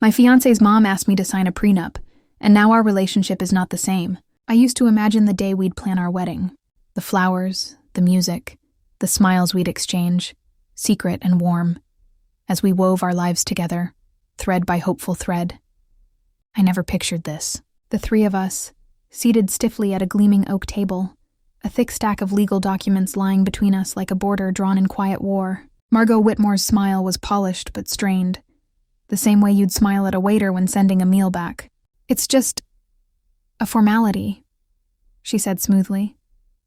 My fiancé's mom asked me to sign a prenup, and now our relationship is not the same. I used to imagine the day we'd plan our wedding. The flowers, the music, the smiles we'd exchange, secret and warm, as we wove our lives together, thread by hopeful thread. I never pictured this. The three of us, seated stiffly at a gleaming oak table, a thick stack of legal documents lying between us like a border drawn in quiet war. Margot Whitmore's smile was polished but strained, the same way you'd smile at a waiter when sending a meal back. "It's just a formality," she said smoothly,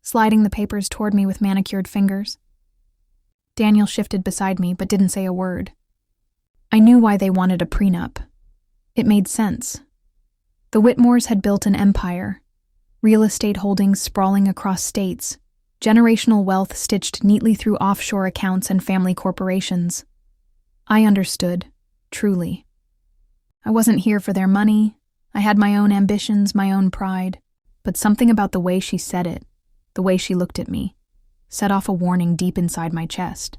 sliding the papers toward me with manicured fingers. Daniel shifted beside me but didn't say a word. I knew why they wanted a prenup. It made sense. The Whitmores had built an empire, real estate holdings sprawling across states, generational wealth stitched neatly through offshore accounts and family corporations. I understood, truly. I wasn't here for their money. I had my own ambitions, my own pride. But something about the way she said it, the way she looked at me, set off a warning deep inside my chest.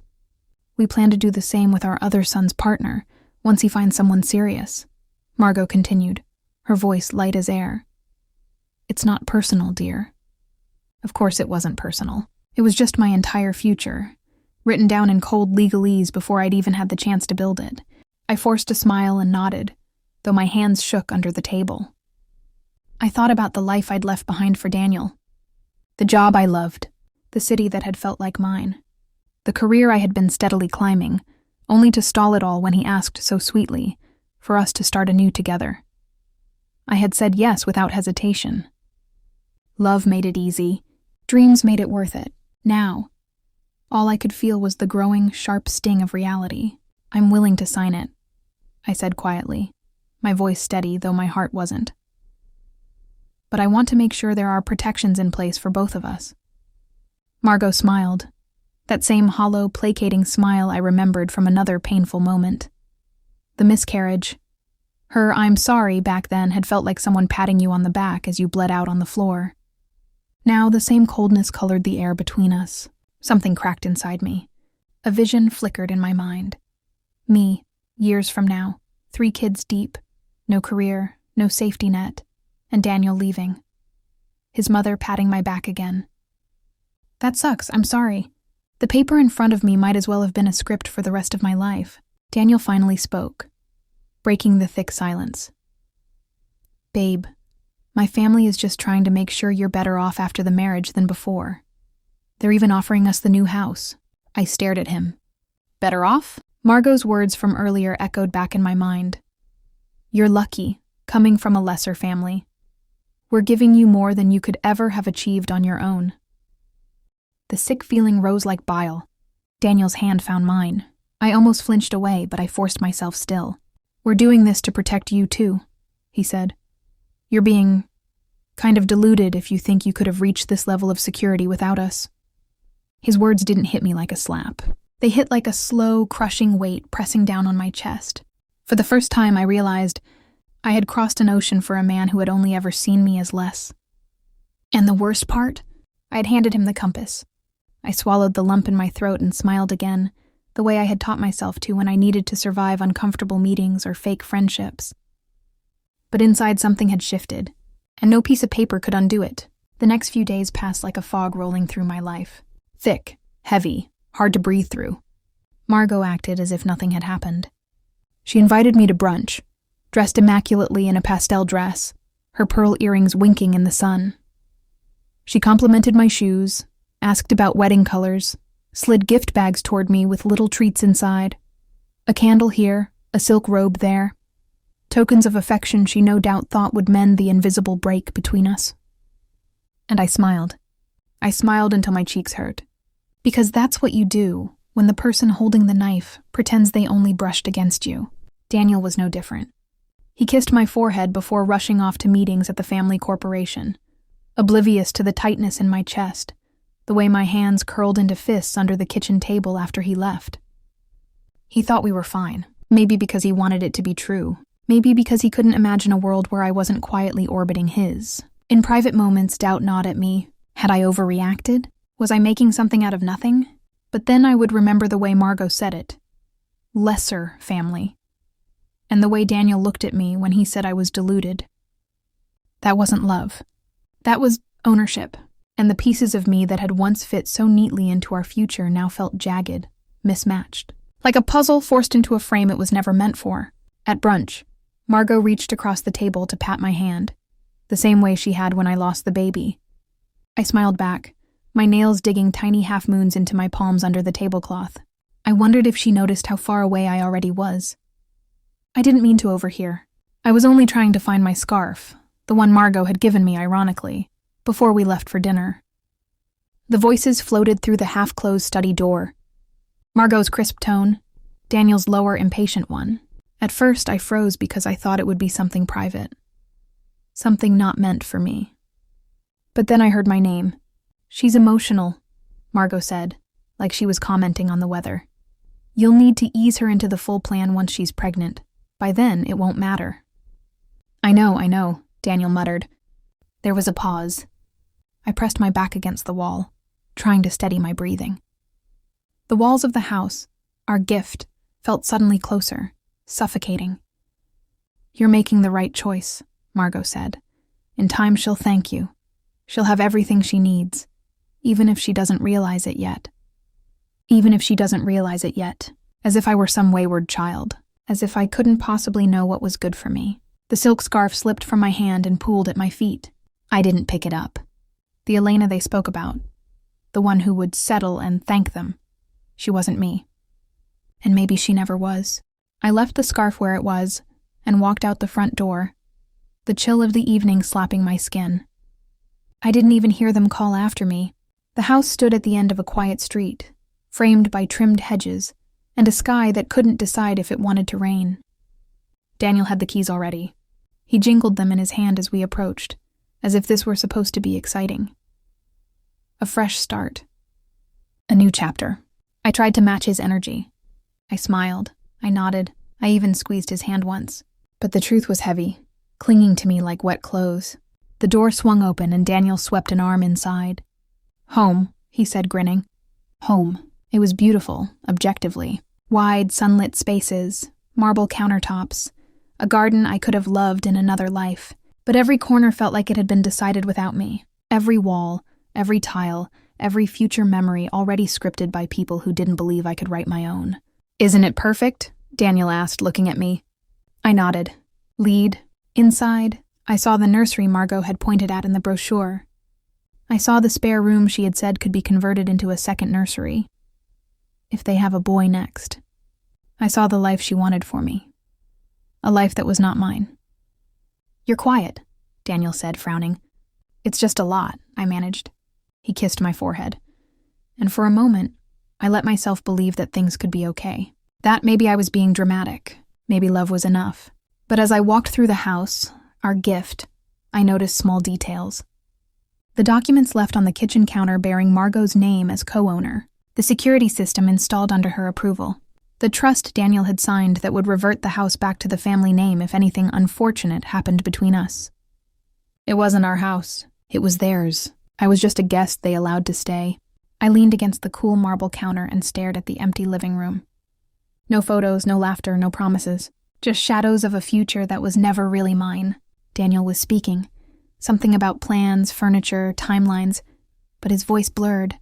"We plan to do the same with our other son's partner, once he finds someone serious," Margot continued, her voice light as air. "It's not personal, dear." Of course it wasn't personal. It was just my entire future, written down in cold legalese before I'd even had the chance to build it. I forced a smile and nodded, though my hands shook under the table. I thought about the life I'd left behind for Daniel. The job I loved, the city that had felt like mine, the career I had been steadily climbing, only to stall it all when he asked so sweetly for us to start anew together. I had said yes without hesitation. Love made it easy. Dreams made it worth it. Now, all I could feel was the growing, sharp sting of reality. "I'm willing to sign it," I said quietly, my voice steady, though my heart wasn't. "But I want to make sure there are protections in place for both of us." Margot smiled, that same hollow, placating smile I remembered from another painful moment. The miscarriage. Her "I'm sorry" back then had felt like someone patting you on the back as you bled out on the floor. Now the same coldness colored the air between us. Something cracked inside me. A vision flickered in my mind. Me, years from now, 3 kids deep, no career, no safety net, and Daniel leaving. His mother patting my back again. "That sucks, I'm sorry." The paper in front of me might as well have been a script for the rest of my life. Daniel finally spoke, breaking the thick silence. "Babe, my family is just trying to make sure you're better off after the marriage than before. They're even offering us the new house." I stared at him. "Better off?" Margot's words from earlier echoed back in my mind. "You're lucky, coming from a lesser family. We're giving you more than you could ever have achieved on your own." The sick feeling rose like bile. Daniel's hand found mine. I almost flinched away, but I forced myself still. "We're doing this to protect you too," he said. "You're being kind of deluded if you think you could have reached this level of security without us." His words didn't hit me like a slap. They hit like a slow, crushing weight pressing down on my chest. For the first time, I realized I had crossed an ocean for a man who had only ever seen me as less. And the worst part? I had handed him the compass. I swallowed the lump in my throat and smiled again, the way I had taught myself to when I needed to survive uncomfortable meetings or fake friendships. But inside something had shifted, and no piece of paper could undo it. The next few days passed like a fog rolling through my life. Thick, heavy, hard to breathe through. Margot acted as if nothing had happened. She invited me to brunch, dressed immaculately in a pastel dress, her pearl earrings winking in the sun. She complimented my shoes, asked about wedding colors, slid gift bags toward me with little treats inside. A candle here, a silk robe there. Tokens of affection she no doubt thought would mend the invisible break between us. And I smiled. I smiled until my cheeks hurt. Because that's what you do when the person holding the knife pretends they only brushed against you. Daniel was no different. He kissed my forehead before rushing off to meetings at the family corporation, oblivious to the tightness in my chest, the way my hands curled into fists under the kitchen table after he left. He thought we were fine, maybe because he wanted it to be true, maybe because he couldn't imagine a world where I wasn't quietly orbiting his. In private moments, doubt gnawed at me. Had I overreacted? Was I making something out of nothing? But then I would remember the way Margot said it. Lesser family. and the way Daniel looked at me when he said I was deluded. That wasn't love. That was ownership, and the pieces of me that had once fit so neatly into our future now felt jagged, mismatched. Like a puzzle forced into a frame it was never meant for. At brunch, Margot reached across the table to pat my hand, the same way she had when I lost the baby. I smiled back, my nails digging tiny half-moons into my palms under the tablecloth. I wondered if she noticed how far away I already was. I didn't mean to overhear. I was only trying to find my scarf, the one Margot had given me ironically, before we left for dinner. The voices floated through the half-closed study door. Margot's crisp tone, Daniel's lower, impatient one. At first, I froze because I thought it would be something private. Something not meant for me. But then I heard my name. "She's emotional," Margot said, like she was commenting on the weather. "You'll need to ease her into the full plan once she's pregnant. By then, it won't matter." I know, Daniel muttered. There was a pause. I pressed my back against the wall, trying to steady my breathing. The walls of the house, our gift, felt suddenly closer, suffocating. "You're making the right choice," Margot said. "In time she'll thank you. She'll have everything she needs, even if she doesn't realize it yet." Even if she doesn't realize it yet, as if I were some wayward child, as if I couldn't possibly know what was good for me. The silk scarf slipped from my hand and pooled at my feet. I didn't pick it up. The Elena they spoke about, the one who would settle and thank them, she wasn't me. And maybe she never was. I left the scarf where it was and walked out the front door, the chill of the evening slapping my skin. I didn't even hear them call after me. The house stood at the end of a quiet street, framed by trimmed hedges, and a sky that couldn't decide if it wanted to rain. Daniel had the keys already. He jingled them in his hand as we approached, as if this were supposed to be exciting. A fresh start. A new chapter. I tried to match his energy. I smiled. I nodded. I even squeezed his hand once. But the truth was heavy, clinging to me like wet clothes. The door swung open and Daniel swept an arm inside. "Home," he said, grinning. Home. It was beautiful, objectively. Wide, sunlit spaces, marble countertops, a garden I could have loved in another life. But every corner felt like it had been decided without me. Every wall, every tile, every future memory already scripted by people who didn't believe I could write my own. "Isn't it perfect?" Daniel asked, looking at me. I nodded. Lead. Inside, I saw the nursery Margot had pointed at in the brochure. I saw the spare room she had said could be converted into a second nursery. If they have a boy next. I saw the life she wanted for me. A life that was not mine. "You're quiet," Daniel said, frowning. "It's just a lot," I managed. He kissed my forehead. And for a moment, I let myself believe that things could be okay. That maybe I was being dramatic. Maybe love was enough. But as I walked through the house, our gift, I noticed small details. The documents left on the kitchen counter bearing Margot's name as co-owner. The security system installed under her approval. The trust Daniel had signed that would revert the house back to the family name if anything unfortunate happened between us. It wasn't our house. It was theirs. I was just a guest they allowed to stay. I leaned against the cool marble counter and stared at the empty living room. No photos, no laughter, no promises. Just shadows of a future that was never really mine. Daniel was speaking. Something about plans, furniture, timelines, but his voice blurred.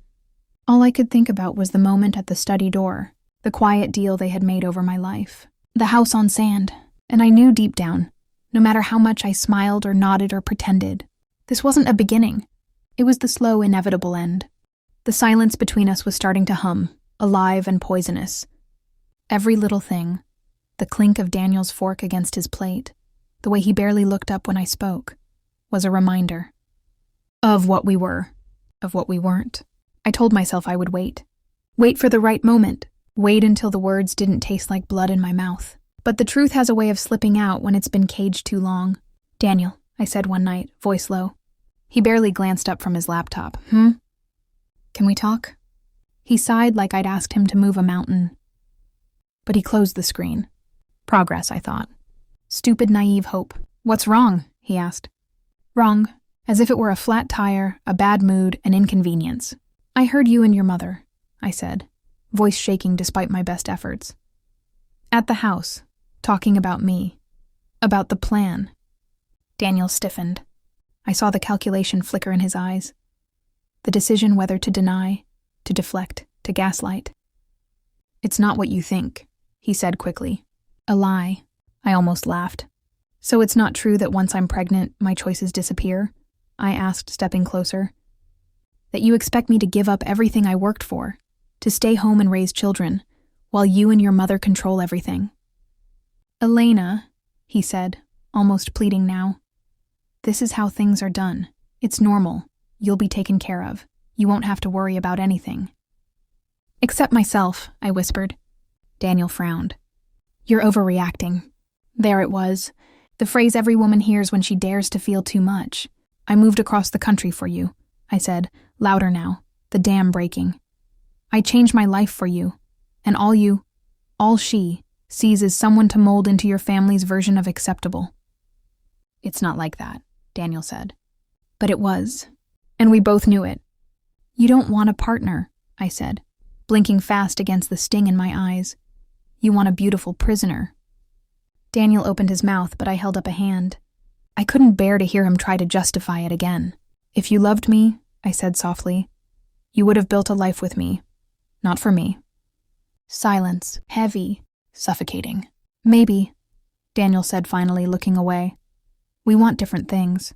All I could think about was the moment at the study door, the quiet deal they had made over my life. The house on sand, and I knew deep down, no matter how much I smiled or nodded or pretended, this wasn't a beginning. It was the slow, inevitable end. The silence between us was starting to hum, alive and poisonous. Every little thing, the clink of Daniel's fork against his plate, the way he barely looked up when I spoke, was a reminder of what we were, of what we weren't. I told myself I would wait. Wait for the right moment. Wait until the words didn't taste like blood in my mouth. But the truth has a way of slipping out when it's been caged too long. "Daniel," I said one night, voice low. He barely glanced up from his laptop. Can we talk?" He sighed like I'd asked him to move a mountain. But he closed the screen. Progress, I thought. Stupid, naive hope. "What's wrong?" he asked. "Wrong," as if it were a flat tire, a bad mood, an inconvenience. "I heard you and your mother," I said, voice shaking despite my best efforts. "At the house, talking about me, about the plan. Daniel stiffened. I saw the calculation flicker in his eyes. The decision whether to deny, to deflect, to gaslight. "It's not what you think," he said quickly. "A lie." I almost laughed. "So it's not true that once I'm pregnant, my choices disappear?" I asked, stepping closer. "That you expect me to give up everything I worked for, to stay home and raise children, while you and your mother control everything?" "Elena," he said, almost pleading now. "This is how things are done. It's normal. You'll be taken care of. You won't have to worry about anything." "Except myself," I whispered. Daniel frowned. "You're overreacting." There it was, the phrase every woman hears when she dares to feel too much. "I moved across the country for you," I said, louder now, the dam breaking. "I changed my life for you, and all she, sees is someone to mold into your family's version of acceptable." "It's not like that," Daniel said. But it was, and we both knew it. "You don't want a partner," I said, blinking fast against the sting in my eyes. "You want a beautiful prisoner." Daniel opened his mouth, but I held up a hand. I couldn't bear to hear him try to justify it again. "If you loved me," I said softly, "you would have built a life with me, not for me." Silence, heavy, suffocating. "Maybe," Daniel said finally, looking away. "We want different things."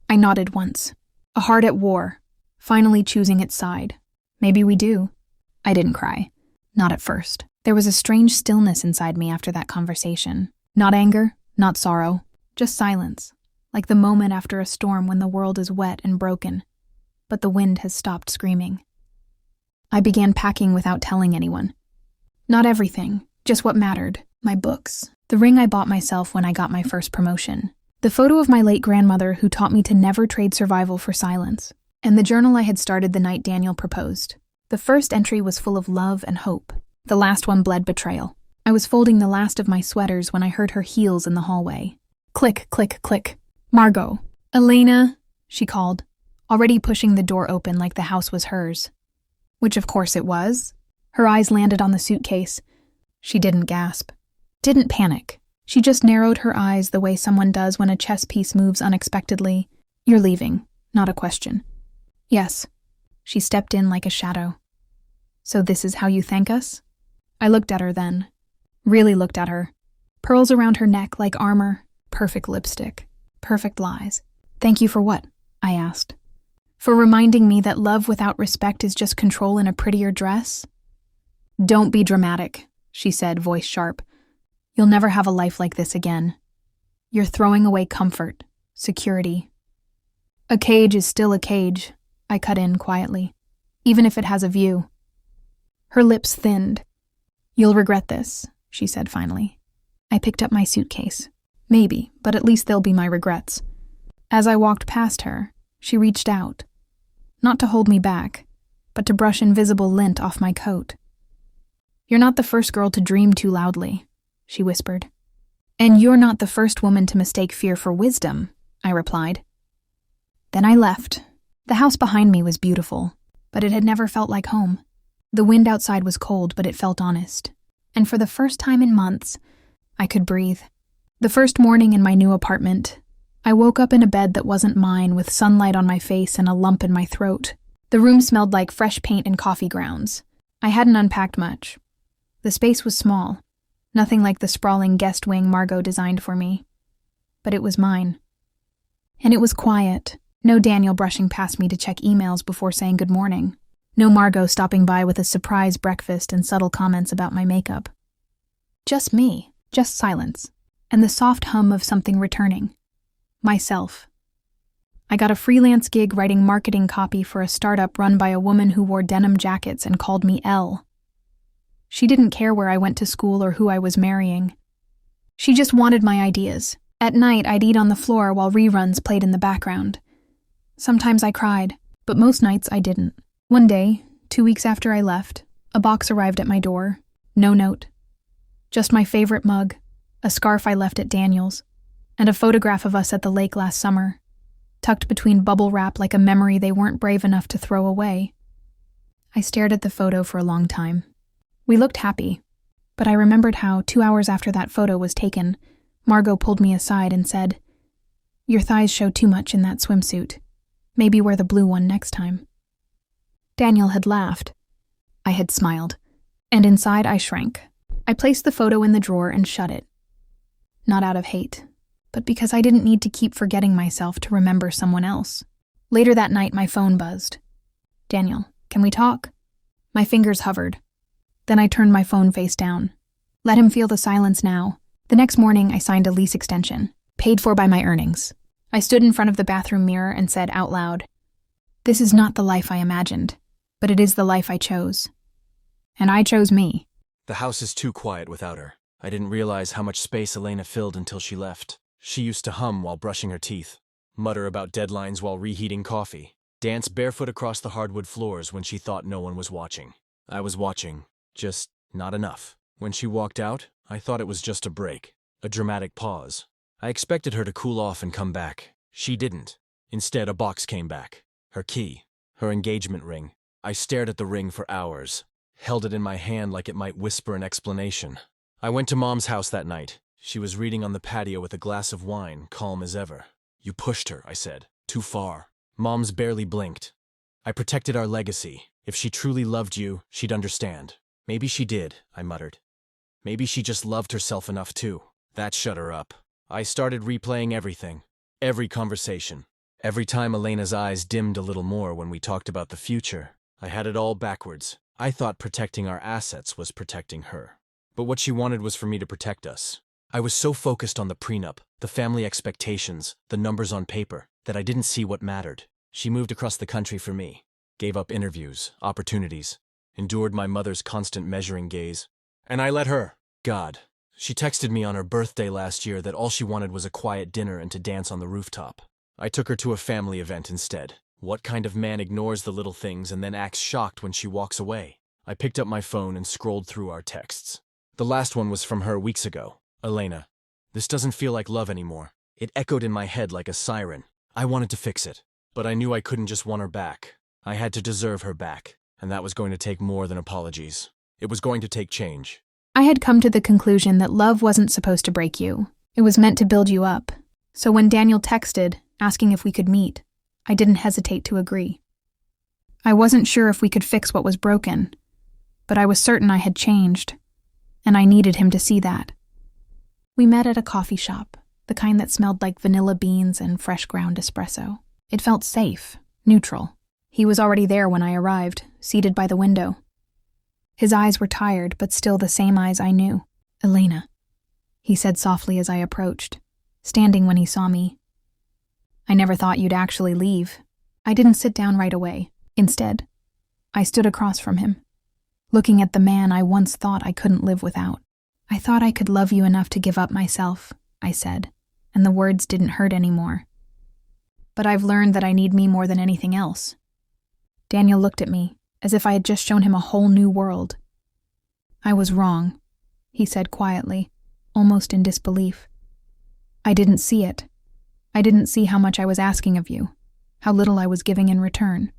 I nodded once. A heart at war, finally choosing its side. Maybe we do. I didn't cry. Not at first. There was a strange stillness inside me after that conversation. Not anger, not sorrow, just silence, like the moment after a storm when the world is wet and broken, but the wind has stopped screaming. I began packing without telling anyone. Not everything, just what mattered. My books, the ring I bought myself when I got my first promotion, the photo of my late grandmother who taught me to never trade survival for silence, and the journal I had started the night Daniel proposed. The first entry was full of love and hope. The last one bled betrayal. I was folding the last of my sweaters when I heard her heels in the hallway. Click, click, click. "Margot." "Elena," she called, already pushing the door open like the house was hers. Which of course it was. Her eyes landed on the suitcase. She didn't gasp. Didn't panic. She just narrowed her eyes the way someone does when a chess piece moves unexpectedly. "You're leaving," not a question. "Yes." She stepped in like a shadow. "So this is how you thank us?" I looked at her then. Really looked at her. Pearls around her neck like armor. Perfect lipstick. Perfect lies. "Thank you for what?" I asked. "For reminding me that love without respect is just control in a prettier dress?" "Don't be dramatic," she said, voice sharp. "You'll never have a life like this again. You're throwing away comfort, security." "A cage is still a cage," I cut in quietly, "even if it has a view." Her lips thinned. "You'll regret this," she said finally. I picked up my suitcase. Maybe, but at least they'll be my regrets. As I walked past her, she reached out. Not to hold me back, but to brush invisible lint off my coat. "You're not the first girl to dream too loudly," she whispered. "And you're not the first woman to mistake fear for wisdom," I replied. Then I left. The house behind me was beautiful, but it had never felt like home. The wind outside was cold, but it felt honest. And for the first time in months, I could breathe. The first morning in my new apartment, I woke up in a bed that wasn't mine, with sunlight on my face and a lump in my throat. The room smelled like fresh paint and coffee grounds. I hadn't unpacked much. The space was small, nothing like the sprawling guest wing Margot designed for me. But it was mine. And it was quiet. No Daniel brushing past me to check emails before saying good morning. No Margot stopping by with a surprise breakfast and subtle comments about my makeup. Just me, just silence, and the soft hum of something returning. Myself. I got a freelance gig writing marketing copy for a startup run by a woman who wore denim jackets and called me Elle. She didn't care where I went to school or who I was marrying. She just wanted my ideas. At night, I'd eat on the floor while reruns played in the background. Sometimes I cried, but most nights I didn't. One day, 2 weeks after I left, a box arrived at my door. No note. Just my favorite mug, a scarf I left at Daniel's, and a photograph of us at the lake last summer, tucked between bubble wrap like a memory they weren't brave enough to throw away. I stared at the photo for a long time. We looked happy. But I remembered how, 2 hours after that photo was taken, Margot pulled me aside and said, "Your thighs show too much in that swimsuit. Maybe wear the blue one next time." Daniel had laughed. I had smiled, and inside I shrank. I placed the photo in the drawer and shut it. Not out of hate, but because I didn't need to keep forgetting myself to remember someone else. Later that night, my phone buzzed. "Daniel, can we talk?" My fingers hovered. Then I turned my phone face down. Let him feel the silence now. The next morning, I signed a lease extension, paid for by my earnings. I stood in front of the bathroom mirror and said out loud, "This is not the life I imagined, but it is the life I chose. And I chose me." The house is too quiet without her. I didn't realize how much space Elena filled until she left. She used to hum while brushing her teeth, mutter about deadlines while reheating coffee, dance barefoot across the hardwood floors when she thought no one was watching. I was watching, just not enough. When she walked out, I thought it was just a break, a dramatic pause. I expected her to cool off and come back. She didn't. Instead, a box came back. Her key, her engagement ring. I stared at the ring for hours, held it in my hand like it might whisper an explanation. I went to Mom's house that night. She was reading on the patio with a glass of wine, calm as ever. "You pushed her," I said. "Too far." Mom's barely blinked. "I protected our legacy. If she truly loved you, she'd understand." "Maybe she did," I muttered. "Maybe she just loved herself enough too." That shut her up. I started replaying everything. Every conversation. Every time Elena's eyes dimmed a little more when we talked about the future. I had it all backwards. I thought protecting our assets was protecting her. But what she wanted was for me to protect us. I was so focused on the prenup, the family expectations, the numbers on paper, that I didn't see what mattered. She moved across the country for me, gave up interviews, opportunities, endured my mother's constant measuring gaze. And I let her. God. She texted me on her birthday last year that all she wanted was a quiet dinner and to dance on the rooftop. I took her to a family event instead. What kind of man ignores the little things and then acts shocked when she walks away? I picked up my phone and scrolled through our texts. The last one was from her weeks ago. "Elena, this doesn't feel like love anymore." It echoed in my head like a siren. I wanted to fix it, but I knew I couldn't just want her back. I had to deserve her back, and that was going to take more than apologies. It was going to take change. I had come to the conclusion that love wasn't supposed to break you. It was meant to build you up. So when Daniel texted, asking if we could meet, I didn't hesitate to agree. I wasn't sure if we could fix what was broken, but I was certain I had changed, and I needed him to see that. We met at a coffee shop, the kind that smelled like vanilla beans and fresh ground espresso. It felt safe, neutral. He was already there when I arrived, seated by the window. His eyes were tired, but still the same eyes I knew. "Elena," he said softly as I approached, standing when he saw me. "I never thought you'd actually leave." I didn't sit down right away. Instead, I stood across from him, looking at the man I once thought I couldn't live without. "I thought I could love you enough to give up myself," I said, and the words didn't hurt anymore. "But I've learned that I need me more than anything else." Daniel looked at me, as if I had just shown him a whole new world. "I was wrong," he said quietly, almost in disbelief. "I didn't see it. I didn't see how much I was asking of you, how little I was giving in return."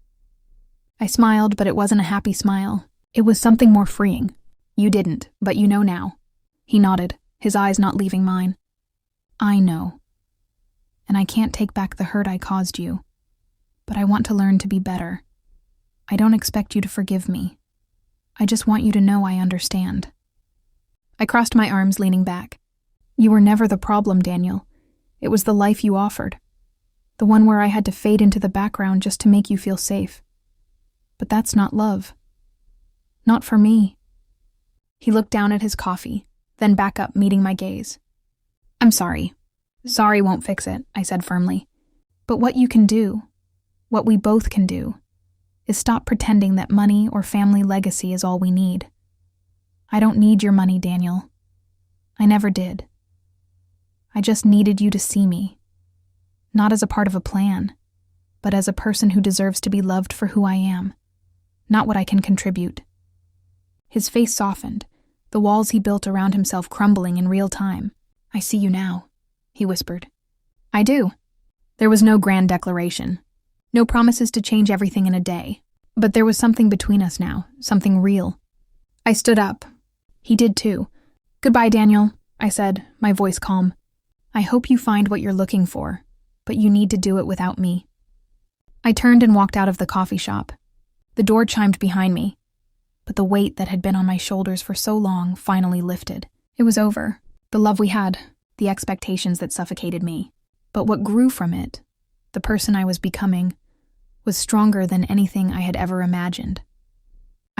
I smiled, but it wasn't a happy smile. It was something more freeing. "You didn't, but you know now." He nodded, his eyes not leaving mine. "I know. And I can't take back the hurt I caused you, but I want to learn to be better. I don't expect you to forgive me. I just want you to know I understand." I crossed my arms, leaning back. "You were never the problem, Daniel. It was the life you offered. The one where I had to fade into the background just to make you feel safe. But that's not love. Not for me." He looked down at his coffee, then back up, meeting my gaze. "I'm sorry. Sorry won't fix it," I said firmly. "But what you can do, what we both can do, is stop pretending that money or family legacy is all we need. I don't need your money, Daniel. I never did. I just needed you to see me, not as a part of a plan, but as a person who deserves to be loved for who I am, not what I can contribute." His face softened, the walls he built around himself crumbling in real time. "I see you now," he whispered. "I do." There was no grand declaration, no promises to change everything in a day, but there was something between us now, something real. I stood up. He did too. "Goodbye, Daniel," I said, my voice calm. "I hope you find what you're looking for, but you need to do it without me." I turned and walked out of the coffee shop. The door chimed behind me, but the weight that had been on my shoulders for so long finally lifted. It was over. The love we had, the expectations that suffocated me. But what grew from it, the person I was becoming, was stronger than anything I had ever imagined.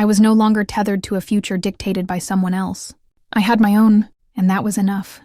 I was no longer tethered to a future dictated by someone else. I had my own, and that was enough.